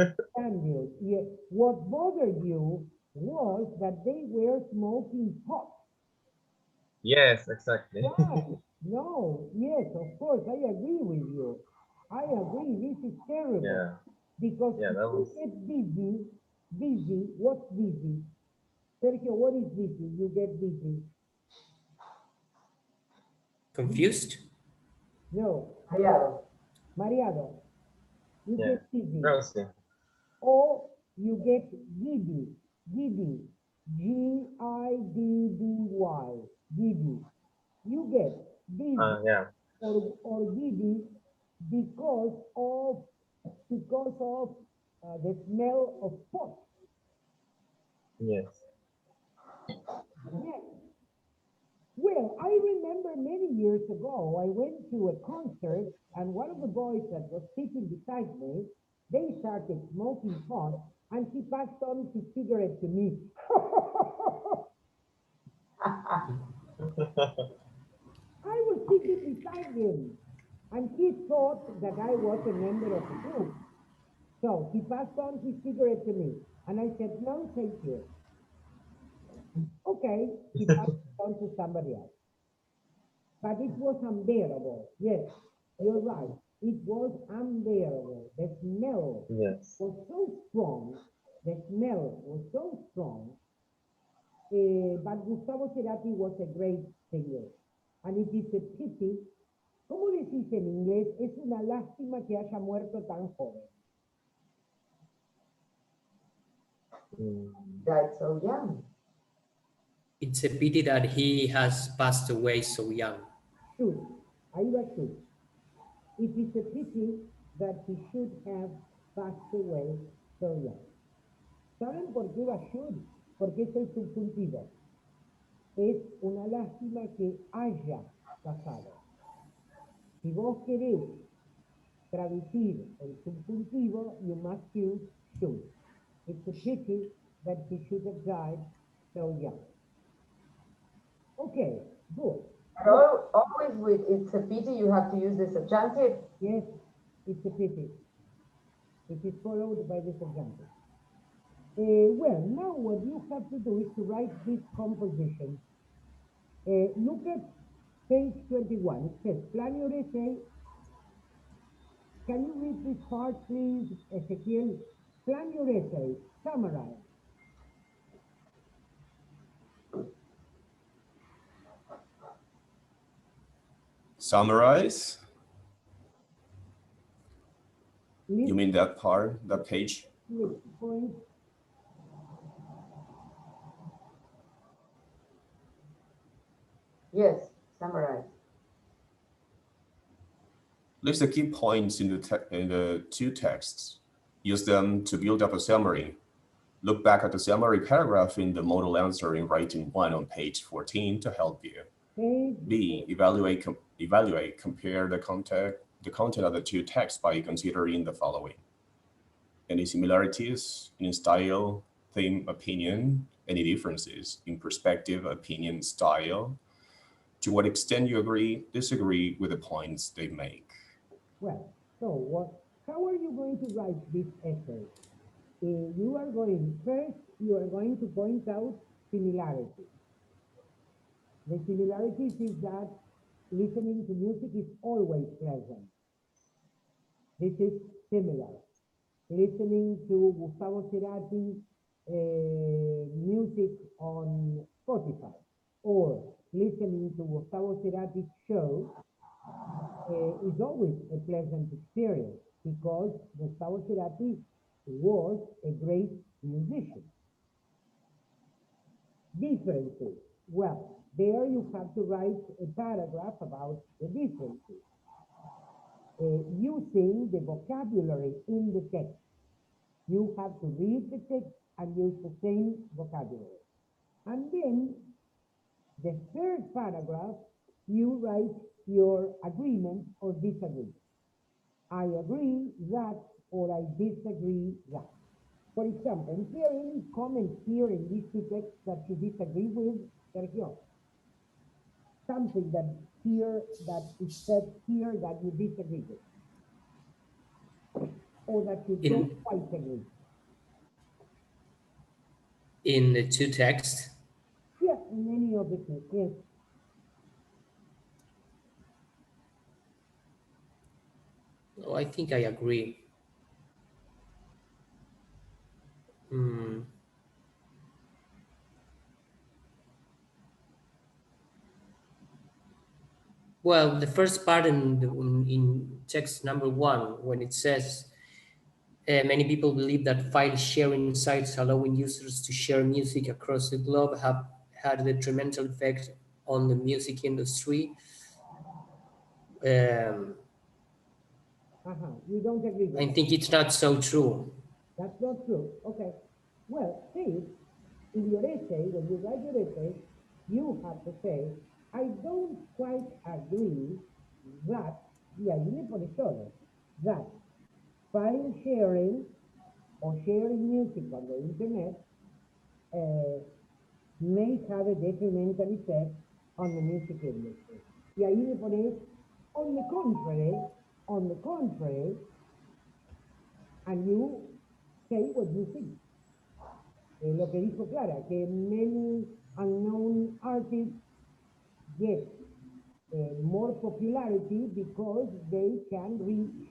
understand you. Yeah. What bothered you was that they were smoking pot. Yes, exactly. Right. No, yes, of course, I agree with you. I agree, this is terrible. Yeah, Because yeah, if that you was. get busy, what's busy? Sergio, what is busy? You get busy. Confused? No, Mareado. mareado. You Yeah, get busy. drowsy. Or you get giddy. Giddy. Giddy. Giddy. You get busy Yeah. or giddy because of the smell of pot. Yes. Yes. Well, I remember many years ago, I went to a concert, and one of the boys that was sitting beside me, they started smoking pot, and he passed on his cigarette to me. I was sitting beside him, and he thought that I was a member of the group. So he passed on his cigarette to me, and I said, no, thank you. Okay, he passed it on to somebody else. But it was unbearable. Yes, you're right. It was unbearable. The smell Yes. was so strong. The smell was so strong. But Gustavo Cerati was a great singer. And it is a pity. ¿Cómo decís en inglés? Es una lástima que haya muerto tan joven. Mm, Died so young. It's a pity that he has passed away so young. Should. Ahí va should. It is a pity that he should have passed away so young. ¿Saben por qué va should? Porque es el subjuntivo. Es una lástima que haya pasado. Si vos querés traducir el subjuntivo, you must use should. It's a pity that he should have died so young. Okay, good. Always with it's a pity you have to use the subjunctive. Yes, it's a pity. It is followed by the subjunctive. Well, now what you have to do is to write this composition. Look at page 21. It says, plan your essay. Can you read this part, please, Ezequiel? Plan your essay. Summarize. Summarize? You List mean that part, that page? points. Yes, summarize. List the key points in the two texts. Use them to build up a summary. Look back at the summary paragraph in the model answer in writing 1 on page 14 to help you. B. Evaluate, compare the content of the two texts by considering the following. Any similarities in style, theme, opinion, any differences in perspective, opinion, style, to what extent you agree, disagree with the points they make. Well, so how are you going to write this essay? You are going to point out similarities. The similarities is that listening to music is always pleasant. This is similar. Listening to Gustavo Cerati music on Spotify or listening to Gustavo Cerati's show is always a pleasant experience because Gustavo Cerati was a great musician. Differences. Well, there you have to write a paragraph about the differences. Using the vocabulary in the text. You have to read the text and use the same vocabulary. And then the third paragraph, you write your agreement or disagreement. I agree that or I disagree that. For example, is there any comment here in these two texts that you disagree with, Sergio? Something that is said here that you disagree with. or that you In- don't quite agree? In the two texts, Yeah, in any of the two, yes. oh, I think I agree. Hmm. Well, the first part in text number 1, when it says many people believe that file sharing sites allowing users to share music across the globe have had a detrimental effect on the music industry. You don't agree with I that? think it's not so true. That's not true. Okay. Well, see, in your essay, when you write your essay, you have to say, I don't quite agree that, y ahí le pones todo, that file sharing or sharing music on the internet may have a detrimental effect on the music industry. Y ahí le pones, on the contrary, and you say what you think. Lo que dijo Clara, que many unknown artists get more popularity because they can reach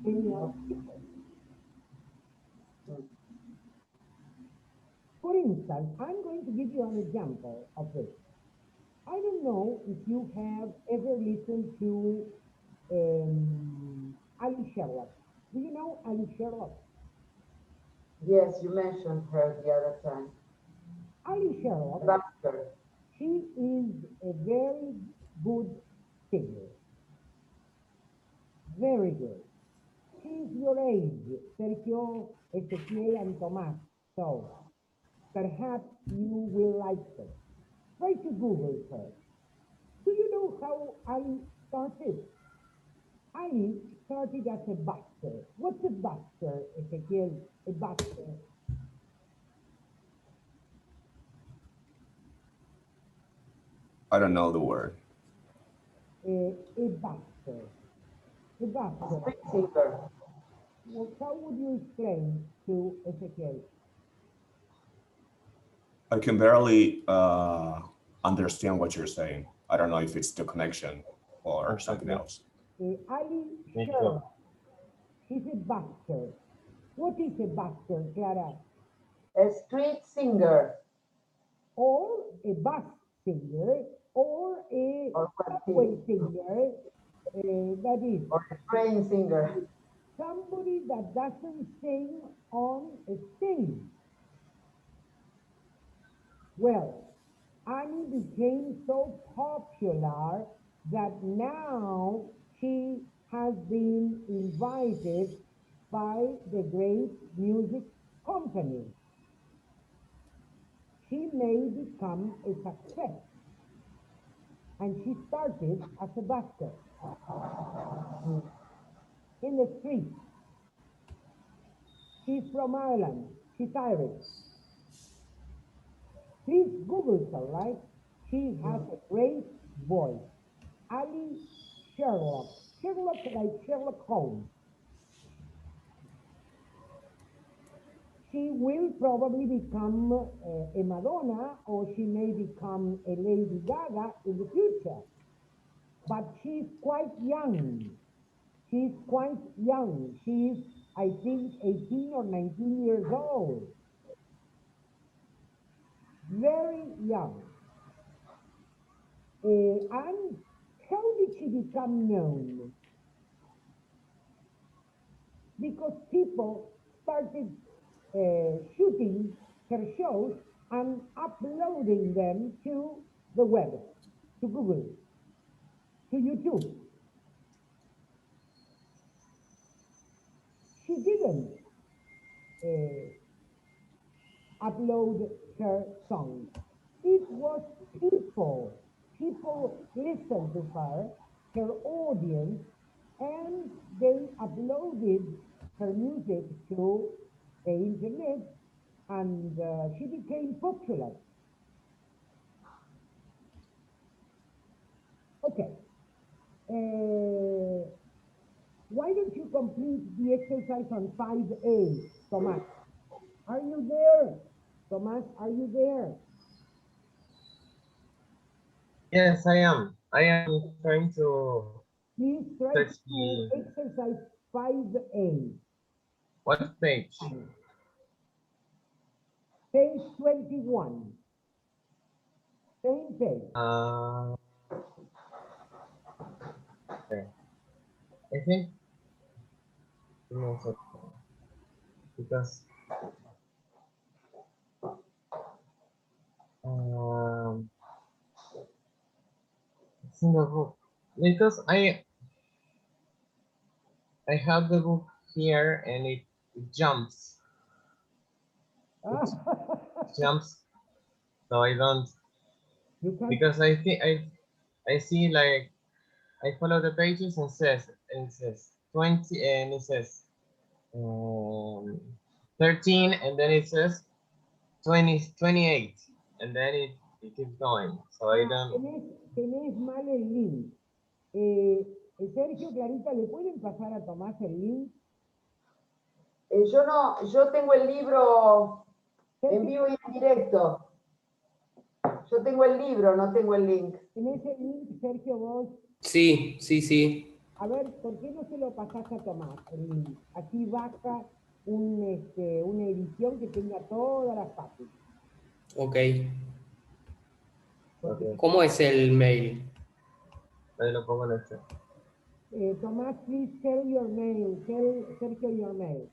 many other people. For instance, I'm going to give you an example of this. I don't know if you have ever listened to Ali Sherlock. Do you know Ali Sherlock? Yes, you mentioned her the other time. Ali Sherlock, Baxter. she is a very good singer. Very good. She's your age, Sergio, Ezequiel, and Tomás. So perhaps you will like her. Try to Google her. Do you know how Ali started? Ali started as a busker. What's a busker, Ezequiel? A busker. I don't know the word. A busker. A busker. Street singer. Well, how would you explain to Ezequiel? I can barely understand what you're saying. I don't know if it's the connection or something else. Ali Me too. Sherlock. She's a busker. What is a busker, Clara? A street singer. Or a bus singer, or a Or subway singer, that is, Or a train singer. somebody that doesn't sing on a stage. Well, Annie became so popular that now she has been invited by the great music company. She may become a success. And she started as a busker in the street. She's from Ireland. She's Irish. Please Google her, right? She has a great voice. Ali Sherlock. Sherlock like Sherlock Holmes. She will probably become a Madonna, or she may become a Lady Gaga in the future. But she's quite young. She's quite young. She's, I think, 18 or 19 years old. Very young. And how did she become known? Because people started shooting her shows and uploading them to the web, to Google, to YouTube. She didn't upload her songs. It was people. People listened to her audience, and they uploaded her music to the internet, and she became popular. Okay. Why don't you complete the exercise on 5A, Tomás? Are you there? Tomás, are you there? Yes, I am. I am trying to Please try search to do the exercise 5A. what page? Page 21. Same page. Okay. I think give me a second, because it's in the book, because I have the book here and it jumps. It jumps, so I don't, You can because I think I see like I follow the pages and it says 20 and it says 13 and then it says 28 and then it keeps going. So I don't. tenés mal el link. Sergio, Clarita, ¿le pueden pasar a Tomás el link? Yo tengo el libro en Sergio, vivo y en directo. Yo tengo el libro, no tengo el link. ¿tenés el link, Sergio, vos? Sí, sí, sí. A ver, ¿por qué no se lo pasás a Tomás el link? Así baja una edición que tenga todas las páginas. Ok. Okay. ¿Cómo es el mail? Ahí lo pongo en el chat. Tomás, please tell your mail. Tell Sergio your mail.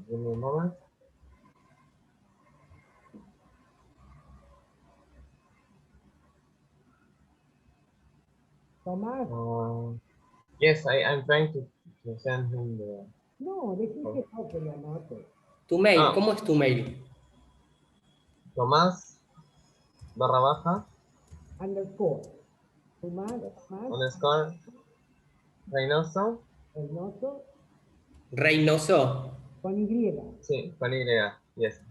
Give me a moment. Tomás, Yes, I'm trying to send him the. no, decís que no, que lo anote. Tu mail, Ah. ¿cómo es tu mail? Tomás _ Underscore. Tomás, _ Reynoso. Reynoso, Reynoso. con Y. Sí, con Y. Yes.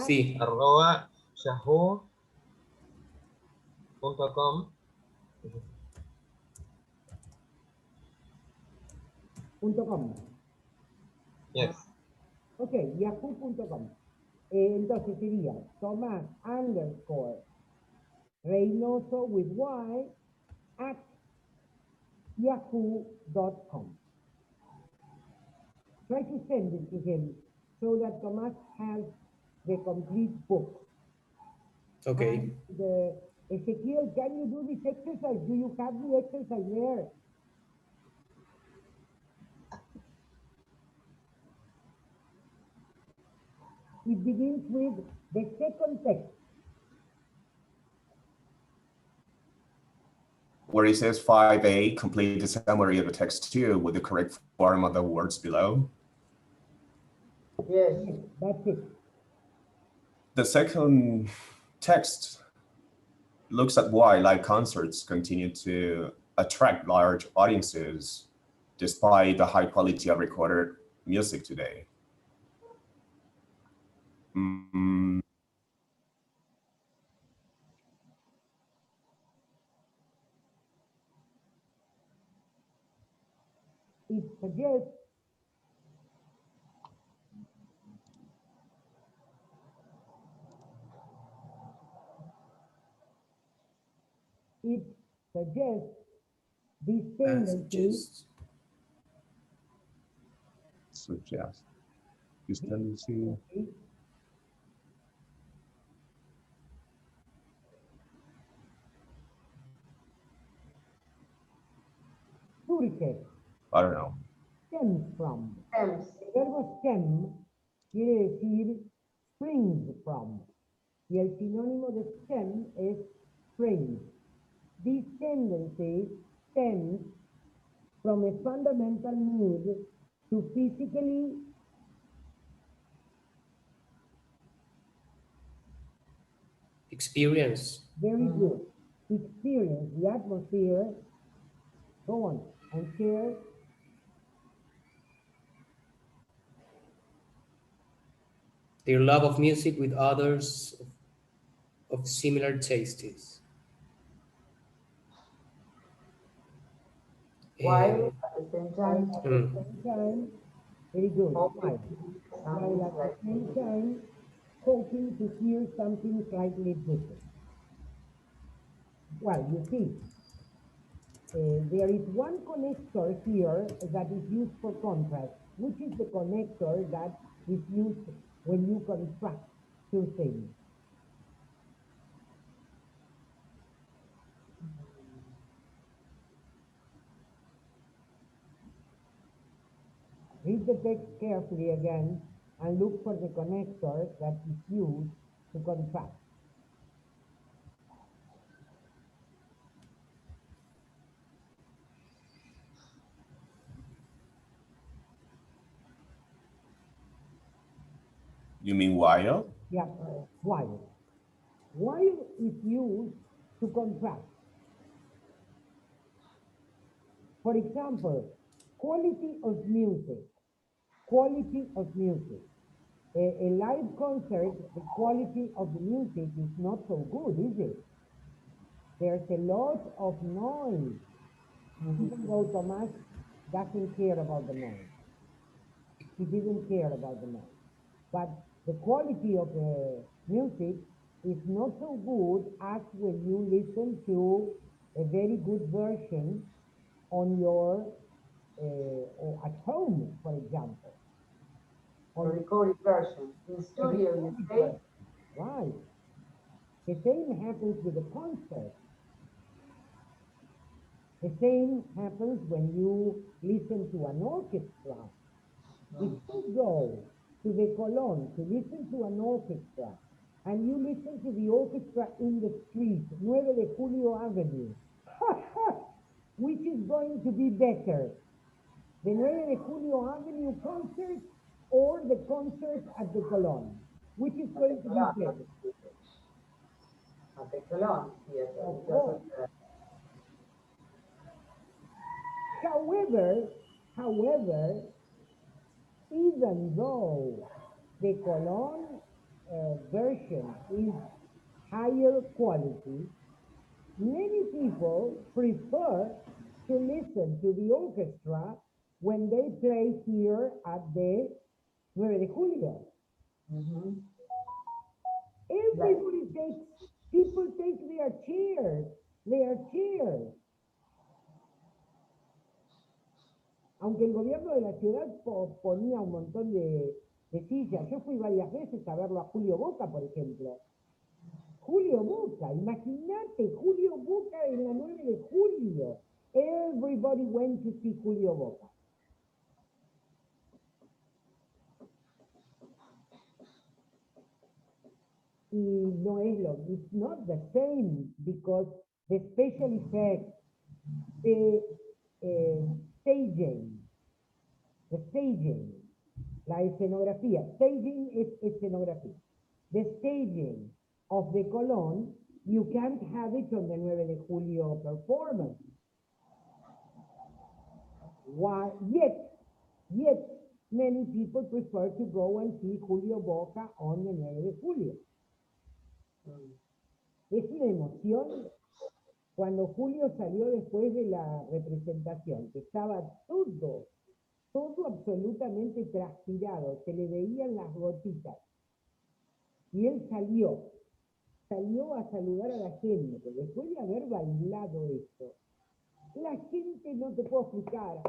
Sí. @ yahoo.com. .com. Yes. Ok, yahoo.com. Entonces sería Tomás _ Reynoso with Y at yahoo.com. Try to send it to him so that Tomás has the complete book. Ok. Ezequiel, can you do this exercise? Do you have the exercise there? It begins with the second text. Where it says 5A, complete the summary of the text 2 with the correct form of the words below. Yes. That's it. The second text looks at why live concerts continue to attract large audiences despite the high quality of recorded music today. It suggests this tendency Suggest this tendency surge, I don't know. stems from. Stems. El verbo stem quiere decir springs from. Y el sinónimo de stem es spring. This tendency stems from a fundamental need to physically experience. very good experience the atmosphere, go on, and share their love of music with others of similar tastes. While at the same While time, at the same time, very good. hoping While at the same time, hoping to hear something slightly different. Well, you see, there is one connector here that is used for contrast, which is the connector that is used when you contrast two things. Read the text carefully again and look for the connector that is used to contrast. You mean while? Yeah, while. While is used to contrast. For example, quality of music. Quality of music. A live concert, the quality of the music is not so good, is it? There's a lot of noise. Even though Thomas doesn't care about the noise. He didn't care about the noise. But the quality of the music is not so good as when you listen to a very good version on your, or at home, for example. the recorded version. In studio, you say? Right. The same happens with the concert. The same happens when you listen to an orchestra. If you go to the Colón to listen to an orchestra, and you listen to the orchestra in the street, 9 de Julio Avenue, which is going to be better? The 9 de Julio Avenue concert or the concert at the Colón? Which is going to be better? At the Colón Theater. Of because course. of However, even though the Colón version is higher quality, many people prefer to listen to the orchestra when they play here at the 9 de Julio. Mhm. People take their chairs. Aunque el gobierno de la ciudad ponía un montón de sillas. Yo fui varias veces a verlo a Julio Boca, por ejemplo. Julio Boca, imagínate, Julio Boca en la 9 de julio. Everybody went to see Julio Boca. Y no es it's not the same, because the special effects, the staging, la escenografía, staging es escenografía. The staging of the Colón, you can't have it on the 9 de julio performance. Why? Yet, many people prefer to go and see Julio Boca on the 9 de julio. Es una emoción. Cuando Julio salió después de la representación, que estaba todo absolutamente transpirado, se le veían las gotitas. Y él salió a saludar a la gente, después de haber bailado esto. La gente, no te puedo explicar.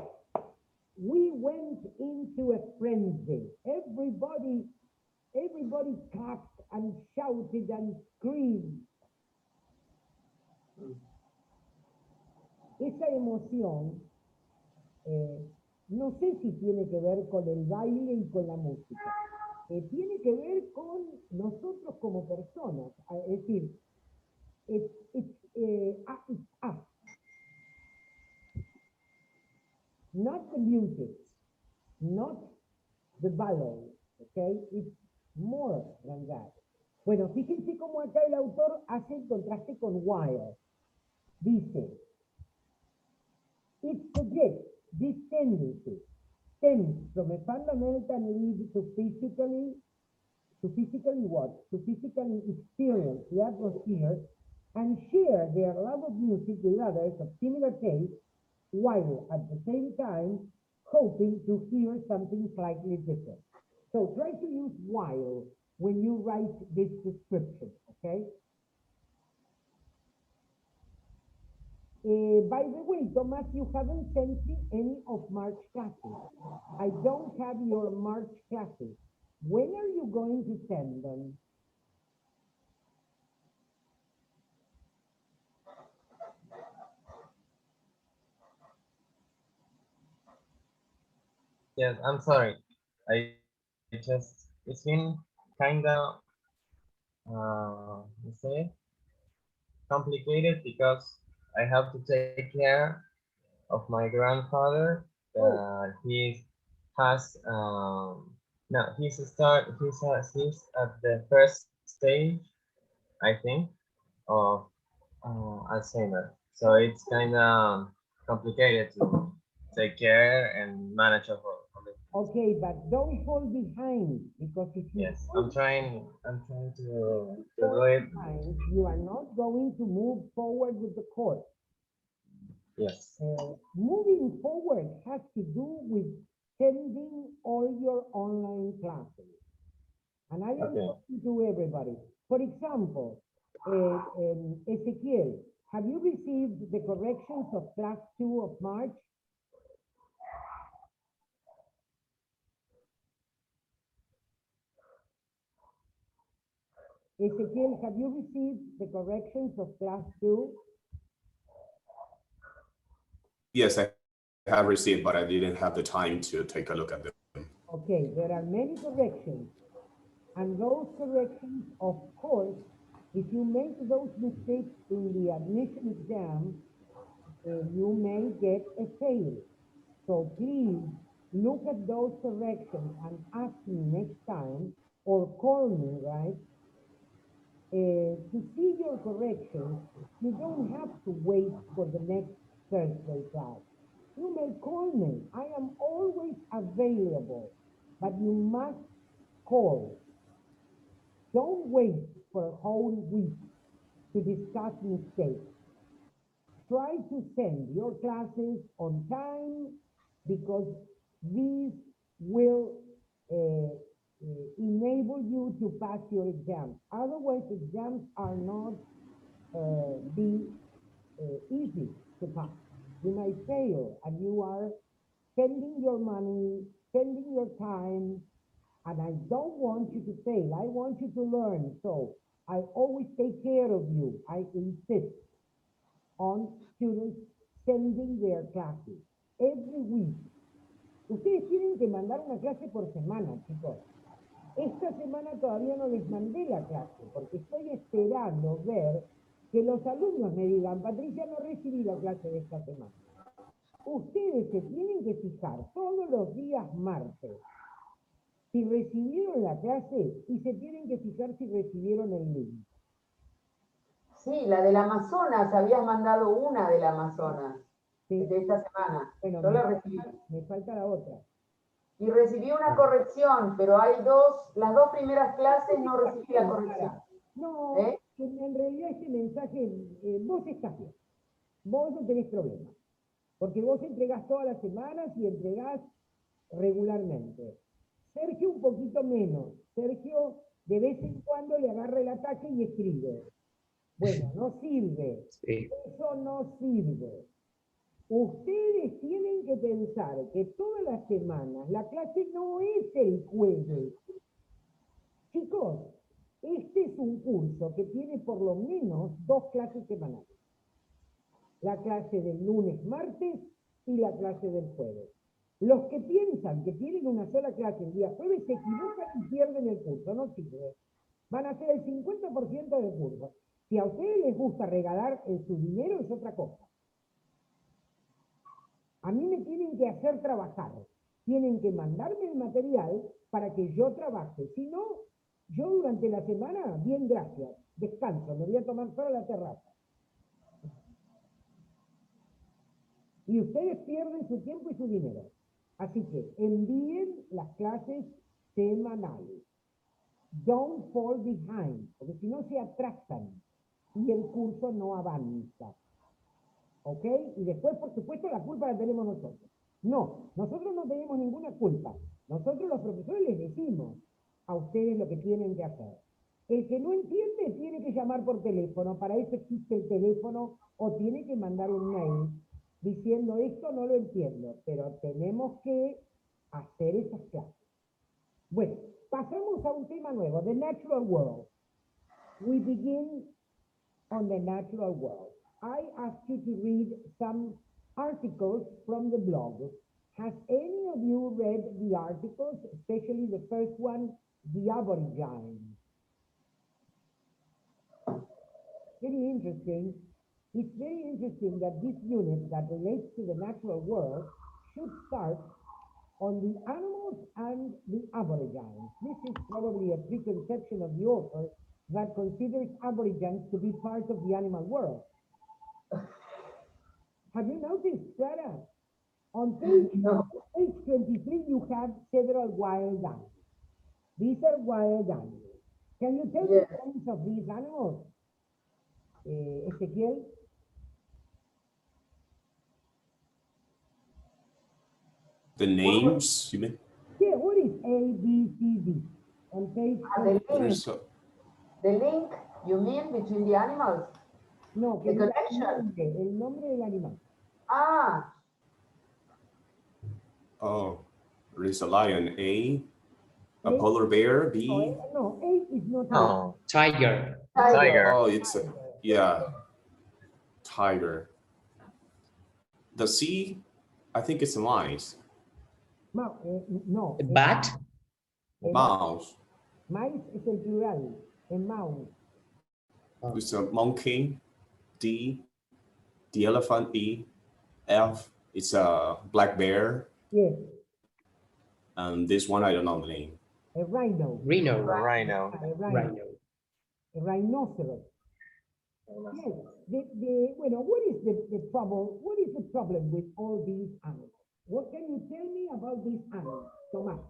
We went into a frenzy. Everybody clapped and shouted and screamed. Esa emoción, no sé si tiene que ver con el baile y con la música. Tiene que ver con nosotros como personas. Es decir, it's us. Not the music, not the ballet, okay? It's more than that. Bueno, fíjense cómo acá el autor hace el contraste con while. Dice, it suggests this tendency stems from a fundamental need to physically to physically what? To physically experience the atmosphere and share their love of music with others of similar taste, while at the same time hoping to hear something slightly different. So try to use while when you write this description, okay? By the way, Thomas, you haven't sent me any of March classes. I don't have your March classes. When are you going to send them? Yes, I'm sorry. I it's been kind of, let's say, complicated because I have to take care of my grandfather. He has, no, he's at the first stage, I think, of Alzheimer. So it's kind of complicated to take care and manage of it. Okay, but don't fall behind, because if you Yes, fall I'm trying to do it. behind, you are not going to move forward with the course. Yes. Moving forward has to do with sending all your online classes. And I am Okay. talking to everybody. For example, Ezequiel, have you received the corrections of class 2 of March? Ezequiel, have you received the corrections of class 2? Yes, I have received, but I didn't have the time to take a look at them. Okay, there are many corrections. And those corrections, of course, if you make those mistakes in the admission exam, you may get a fail. So please look at those corrections and ask me next time, or call me, right? To see your corrections, you don't have to wait for the next Thursday class. You may call me. I am always available, but you must call. Don't wait for a whole week to discuss mistakes. Try to send your classes on time, because these will enable you to pass your exams. Otherwise, exams are not easy to pass. You may fail, and you are spending your money, spending your time, and I don't want you to fail. I want you to learn. So I always take care of you. I insist on students sending their classes every week. Ustedes tienen que mandar una clase por semana, chicos. Esta semana todavía no les mandé la clase, porque estoy esperando ver que los alumnos me digan, Patricia, no recibí la clase de esta semana. Ustedes se tienen que fijar todos los días martes si recibieron la clase, y se tienen que fijar si recibieron el link. Sí, la del Amazonas, habías mandado una del Amazonas, Sí. de esta semana. Bueno, Yo la recibí. me falta la otra. Y recibí una corrección, pero hay las dos primeras clases no recibí la corrección. No, ¿Eh? en realidad este mensaje, vos estás bien. Vos no tenés problema. Porque vos entregás todas las semanas y entregás regularmente. Sergio un poquito menos. Sergio de vez en cuando le agarra el ataque y escribe. Bueno, no sirve. Sí. Eso no sirve. Ustedes tienen que pensar que todas las semanas la clase no es el jueves. Chicos, este es un curso que tiene por lo menos 2 clases semanales. La clase del lunes, martes y la clase del jueves. Los que piensan que tienen una sola clase el día jueves se equivocan y pierden el curso, no sirve. Van a hacer el 50% del curso. Si a ustedes les gusta regalar su dinero es otra cosa. A mí me tienen que hacer trabajar. Tienen que mandarme el material para que yo trabaje. Si no, yo durante la semana, bien, gracias, descanso, me voy a tomar toda la terraza. Y ustedes pierden su tiempo y su dinero. Así que envíen las clases semanales. don't fall behind, porque si no se atrasan y el curso no avanza. ¿Ok? Y después, por supuesto, la culpa la tenemos nosotros. No, nosotros no tenemos ninguna culpa. Nosotros los profesores les decimos a ustedes lo que tienen que hacer. El que no entiende tiene que llamar por teléfono, para eso existe el teléfono, o tiene que mandar un mail diciendo esto no lo entiendo, pero tenemos que hacer esas clases. Bueno, pasamos a un tema nuevo, the natural world. We begin on the natural world. I asked you to read some articles from the blog. Has any of you read the articles, especially the first one, The Aborigines? Very interesting. It's very interesting that this unit that relates to the natural world should start on the animals and the Aborigines. This is probably a preconception of the author that considers Aborigines to be part of the animal world. Have you noticed, Sarah? On page 23, you have several wild animals. These are wild animals. Can you tell me the names of these animals? Ezequiel? The names, you mean? Yeah, what is A, B, C, D? On page The link, you mean, between the animals? No, The que diga connection. el nombre del animal. Ah, Oh, there is a lion, A A- polar bear, B. No, A is not No, Tiger. tiger. Oh, it's a, yeah, tiger. The C, I think it's a mice. No. A bat. Mouse. Mice es el plural, el mouse. It's a monkey, D. The elephant, E. F, it's a black bear. Yes, And this one, I don't know the name. a rhino. Rhino. Rhino. A rhino. Rhino. A rhinoceros. Yes. Bueno, what is the trouble? What is the problem with all these animals? What can you tell me about these animals, Tomás?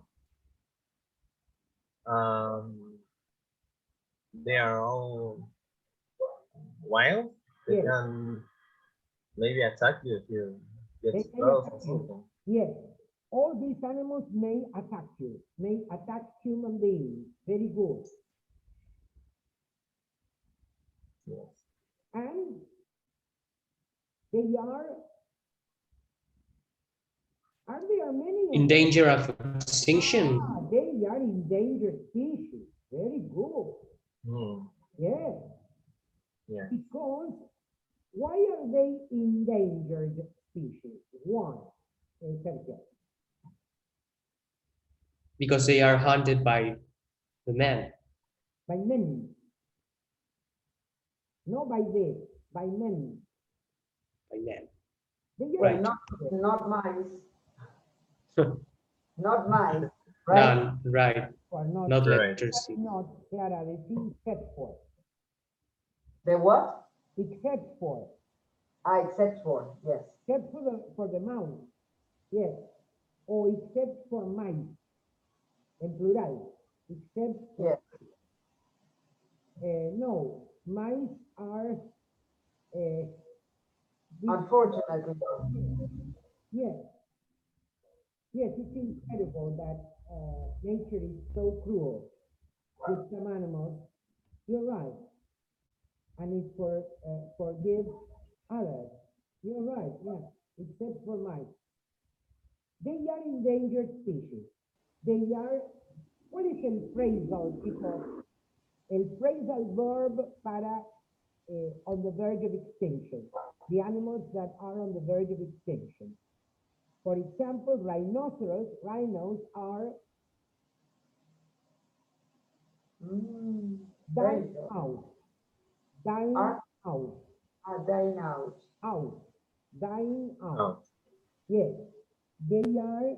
They are all wild. They Yes. can maybe attack you if you get They can close attack or you. something. Yes. All these animals may attack you, may attack human beings. Very good. Yes. And there are many of In danger of extinction. They are endangered species. Very good. Hmm. Yes. Yeah. Because why are they endangered species? Why? Sergio? Because they are hunted by the man. By men. No by they, by men. By man. They are Right. not mice. Not mice, right? None, right. Or not, Not Right. letter C. not Clara, the thing except for. The what? Except for. Except for, yes. Except for the mouse. Yes. Or except for mice. En plural. Except for. Yes. No, mice are. Unfortunately. Yes. Yes, it's incredible that nature is so cruel with some animals. You're right. And it forgives others. You're right, yes, except for mice. They are endangered species. They are, what is el phrasal, chicos? El phrasal verb para on the verge of extinction. The animals that are on the verge of extinction. For example, rhinos are dying out. Dying Are- out. Are dying out. Out. Dying out. Oh. Yes. They are,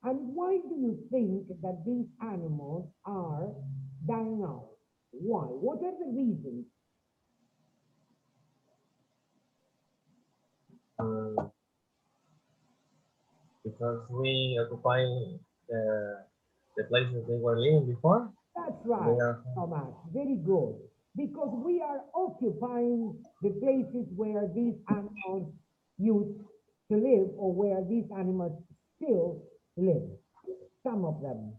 and why do you think that these animals are dying out? Why? What are the reasons? Because we occupy the places they were living before. That's They right, are, Thomas. Very good. Because we are occupying the places where these animals used to live or where these animals still live, some of them.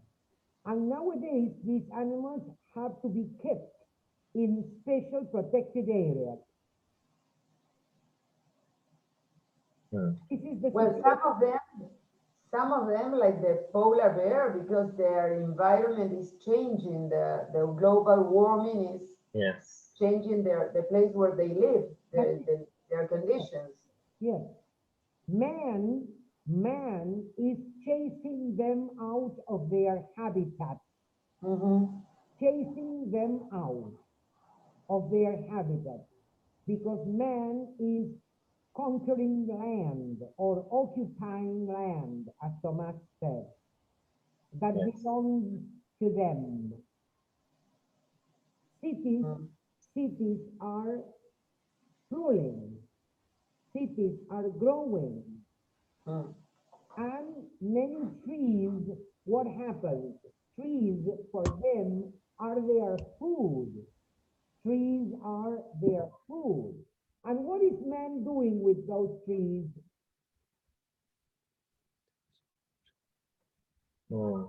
And nowadays, these animals have to be kept in special protected areas. This is the Well, situation. some of them, like the polar bear, because their environment is changing, the global warming is yes. changing the place where they live, their conditions. Yes. Man is chasing them out of their habitat, Mhm. chasing them out of their habitat, because man is conquering land or occupying land, as Thomas said, that Yes. belongs to them. Cities, Mm. cities are ruling, cities are growing, Mm. and many trees, what happens? Trees for them are their food. Trees are their food. And what is man doing with those trees? Mm.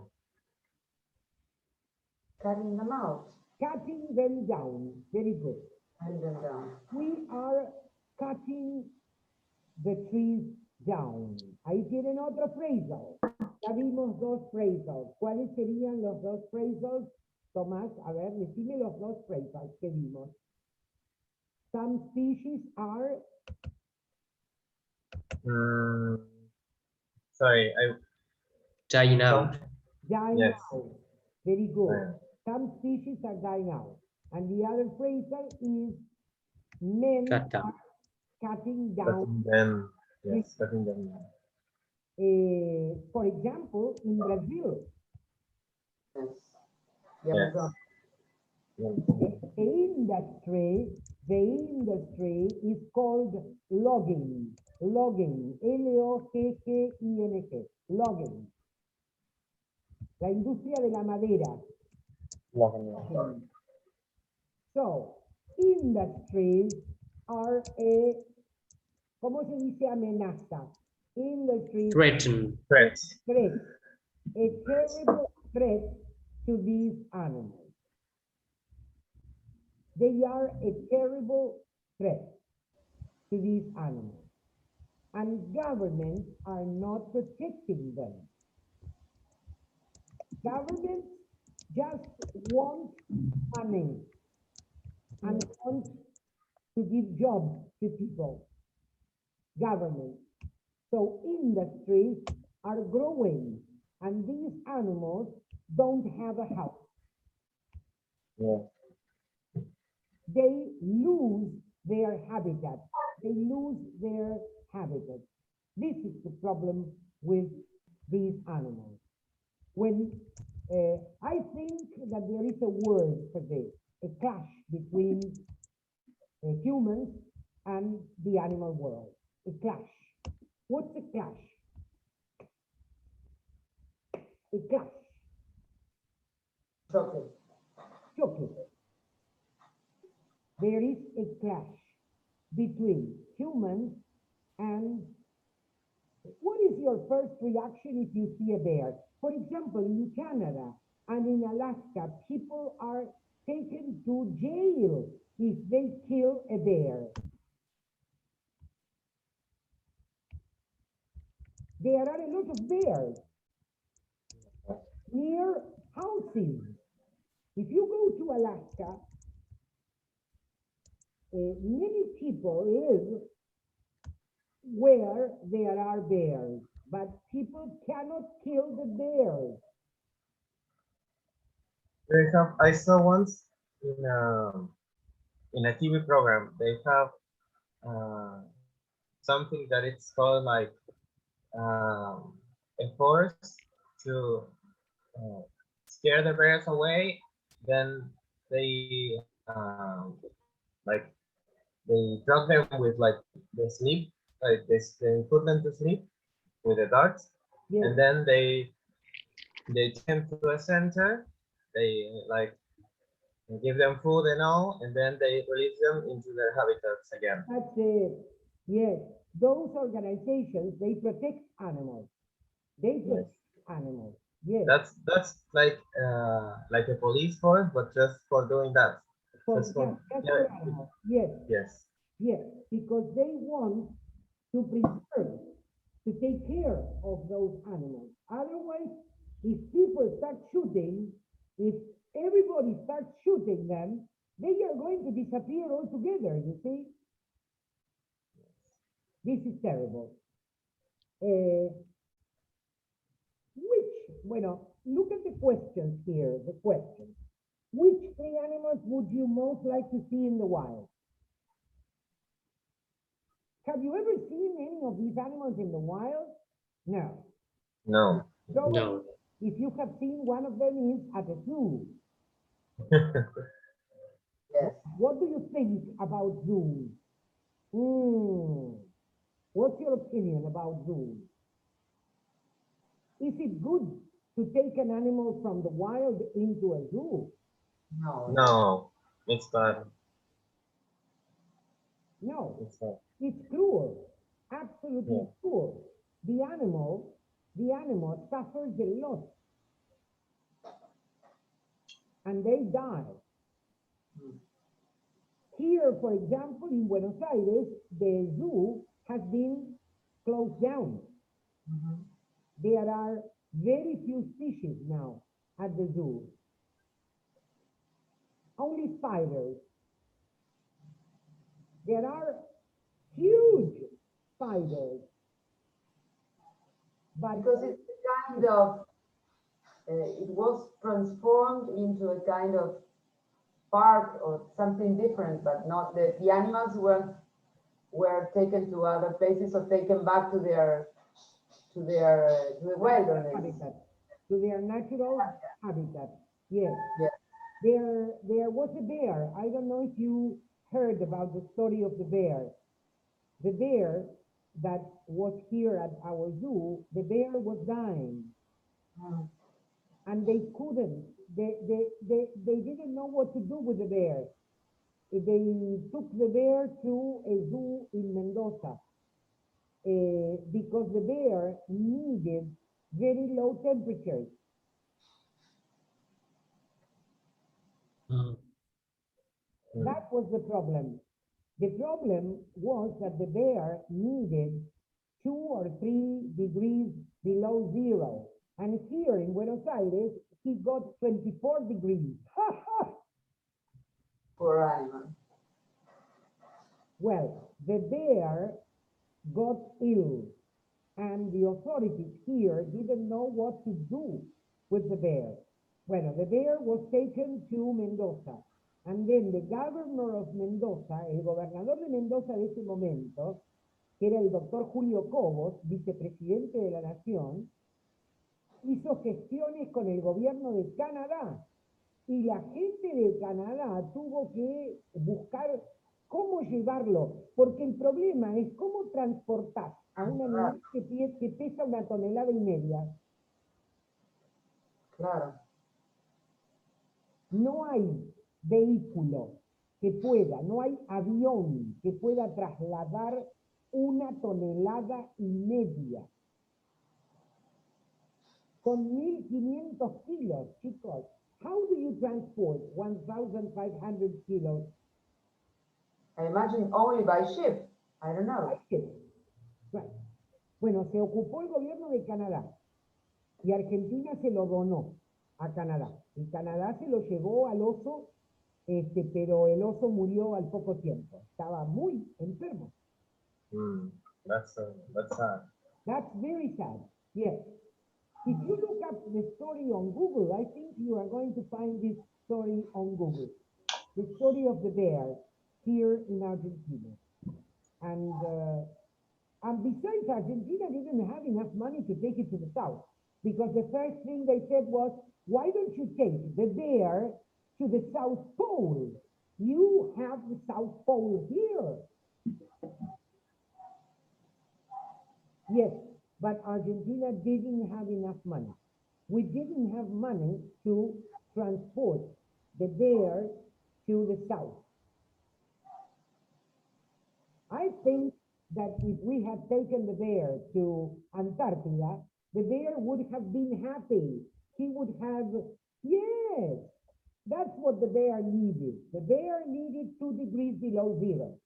Cutting them out, Cutting them down. Very good. cutting them down. We are cutting the trees down. Ahí tienen otro phrasal. Ya vimos dos phrasals. ¿Cuáles serían los dos phrasals? Tomás, a ver, decime los dos phrasals que vimos. Some species are, Sorry, Dying out. dying Yes. out. Very good. Yeah. Some species are dying out. And the other phrasal is men Cut down. are cutting down. Cutting them. Yes, cutting them. For example, in Brazil, Yes. Yes. Amazon. the industry is called logging. Logging. L-O-G-G-I-N-G. Logging. La industria de la madera. So, industries are a, ¿cómo se dice amenaza? Industries Threaten. Threats. threat, a terrible threat to these animals. They are a terrible threat to these animals. And governments are not protecting them. Governments just want money and want to give jobs to people. Governments. So industries are growing, and these animals don't have a house. Yeah. They lose their habitat. They lose their habitat. This is the problem with these animals. When I think that there is a word for this, a clash between humans and the animal world. A clash. What's a clash? A clash. Chocolate. Chocolate. There is a clash between humans and what is your first reaction if you see a bear? For example, in Canada and in Alaska, people are taken to jail if they kill a bear. There are a lot of bears near houses. If you go to Alaska, many people live where there are bears, but people cannot kill the bears. I saw once in a TV program, they have something that it's called like a force to scare the bears away. Then they like they drug them with like the sleep, like they put them to sleep with the darts, Yes. and then they they take them to a center, they like give them food and all, and then they release them into their habitats again. That's it. Yes, those organizations, they protect animals. They Yes. protect animals. Yes. That's like a police force, but just for doing that. For, Just for, just yeah, for animals. Yes. yes. Yes. Because they want to preserve, to take care of those animals. Otherwise, if people start shooting, if everybody starts shooting them, they are going to disappear altogether, you see? This is terrible. Bueno, look at the questions here, the questions. Which three animals would you most like to see in the wild? Have you ever seen any of these animals in the wild? No. No. So No. if you have seen, one of them is at a zoo. Yes. What do you think about zoos? What's your opinion about zoos? Is it good to take an animal from the wild into a zoo? No. No, it's bad. No, It's bad. it's cruel, absolutely Yeah. cruel. The animal suffers a lot, and they die. Here, for example, in Buenos Aires, the zoo has been closed down. There are very few species now at the zoo. Only spiders. There are huge spiders. But Because it's a kind of, it was transformed into a kind of park or something different, but not the animals were taken to other places or taken back to the wilderness. habitat, to their natural habitat. Yes. Yeah. There was a bear. I don't know if you heard about the story of the bear. The bear that was here at our zoo, the bear was dying. And they couldn't, they didn't know what to do with the bear. They took the bear to a zoo in Mendoza because the bear needed very low temperatures. That was the problem. The problem was that the bear needed 2 or 3 degrees below zero. And here in Buenos Aires, he got 24 degrees. Poor animal. Well, the bear got ill, and the authorities here didn't know what to do with the bear. Well, the bear was taken to Mendoza, and then the governor of Mendoza, el gobernador de Mendoza de ese momento, que era el doctor Julio Cobos, vicepresidente de la nación, hizo gestiones con el gobierno de Canadá, y la gente de Canadá tuvo que buscar cómo llevarlo, porque el problema es cómo transportar a un animal que pesa 1,5 toneladas. Claro. No hay vehículo que pueda, no hay avión que pueda trasladar 1,5 toneladas. Con 1,500 kilos, chicos. How do you transport 1,500 kilos? I imagine only by ship. I don't know. Right. Bueno, se ocupó el gobierno de Canadá y Argentina se lo donó a Canadá. Y Canadá se lo llevó al oso, pero el oso murió al poco tiempo. Estaba muy enfermo. That's sad. That's very sad. Yes. If you look up the story on Google, I think you are going to find this story on Google. The story of the bear here in Argentina. And besides, Argentina didn't have enough money to take it to the south, because the first thing they said was, why don't you take the bear to the South Pole? You have the South Pole here. Yes, but Argentina didn't have enough money. we didn't have money to transport the bear to the south. I think that if we had taken the bear to Antarctica, the bear would have been happy. He would have, yes, that's what the bear needed. The bear needed 2 degrees below zero.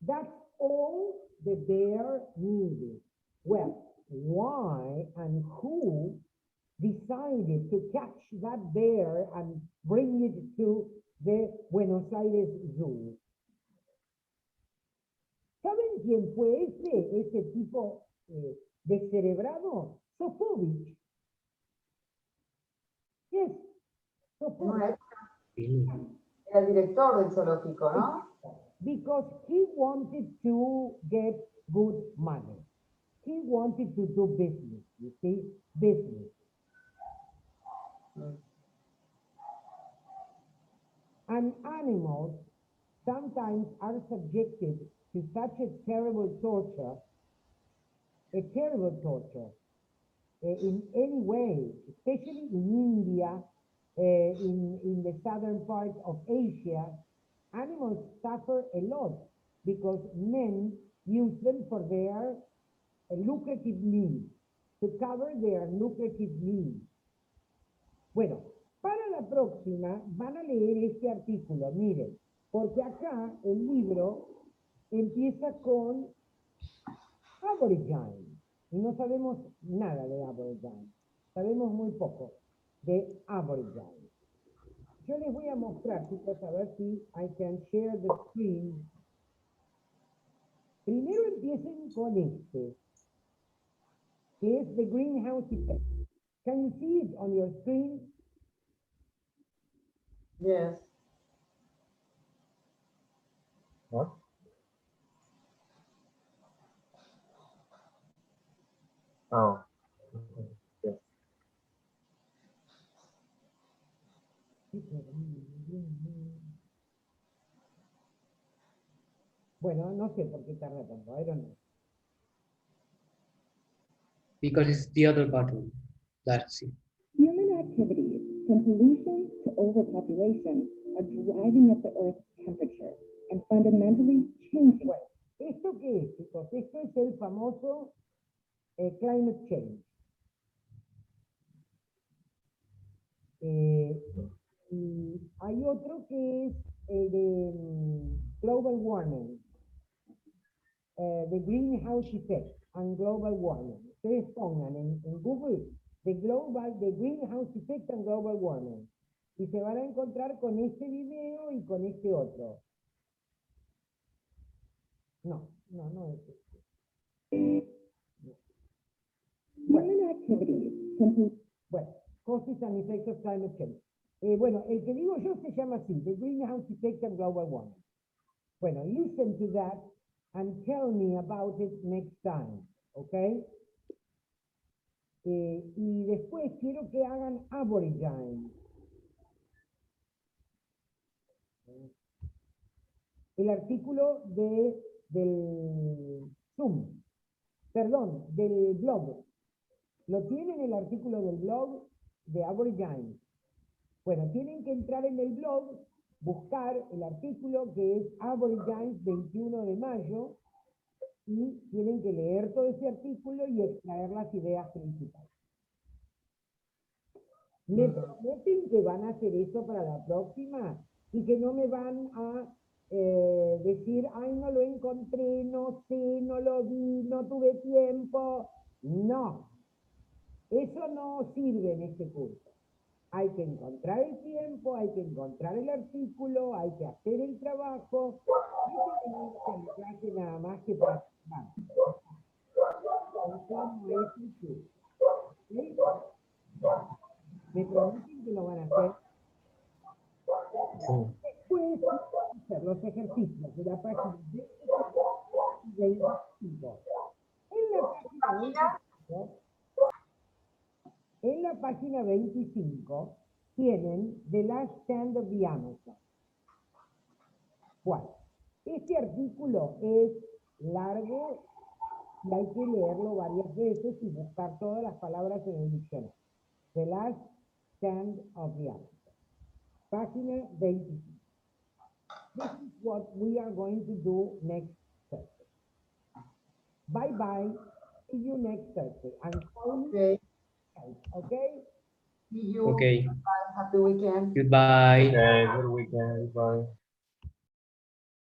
That's all the bear needed. Well, why and who decided to catch that bear and bring it to the Buenos Aires Zoo? ¿Saben quién fue ese tipo descerebrado? Sofovich. Yes, Sofovich. Era el director del zoológico, ¿no? Because he wanted to get good money. He wanted to do business, you see, business. And animals sometimes are subjected to such a terrible torture, in any way, especially in India, in the southern part of Asia. Animals suffer a lot because men use them for their lucrative needs, to cover their lucrative needs. Bueno, para la próxima van a leer este artículo, miren, porque acá el libro empieza con Aborigine y no sabemos nada de Aborigine, sabemos muy poco de Aborigine. Yo les voy a mostrar, chicos, a ver si I can share the screen. Primero empiecen con este, que es the greenhouse effect. Can you see it on your screen? Yes. What? Oh. Yes. Bueno, no sé por qué tarda tanto, I don't know. Because it's the other button. That's it. Human activities, from pollution to overpopulation, are driving up the Earth's temperature and fundamentally changing. Bueno, ¿esto qué es, chicos? Esto es el famoso climate change. Y hay otro que es el de global warming, the greenhouse effect and global warming. Ustedes pongan en Google the greenhouse effect and global warming y se van a encontrar con este video y con este otro. No es este. Human activities, Bueno, causes and effects of climate change. Bueno, el que digo yo se llama así, the greenhouse effect and global warming. Bueno, listen to that and tell me about it next time, ¿ok? Y después quiero que hagan Aborigine. El artículo del Zoom, perdón, del blog. ¿Lo tienen el artículo del blog de Aborigine? Bueno, tienen que entrar en el blog, buscar el artículo que es Aborigine 21 de mayo y tienen que leer todo ese artículo y extraer las ideas principales. ¿Me prometen que van a hacer eso para la próxima? Y que no me van a decir, ay, no lo encontré, no sé, no lo vi, no tuve tiempo. No, eso no sirve en este curso. Hay que encontrar el tiempo, hay que encontrar el artículo, hay que hacer el trabajo. No se venir a la clase nada más que para participar. Eso no es el curso. ¿Sí? Me prometen que lo van a hacer. Sí. Después hacer los ejercicios de la página 25. En la página 25 tienen The Last Stand of the Amazon. ¿Cuál? Este artículo es largo y hay que leerlo varias veces y buscar todas las palabras en el diccionario. The Last Stand of the Africa. Página 25. This is what we are going to do next Thursday. Bye-bye. See you next Thursday. And phone, Okay. okay? See you. Okay. Bye. Happy weekend. Goodbye. Okay, good weekend, bye.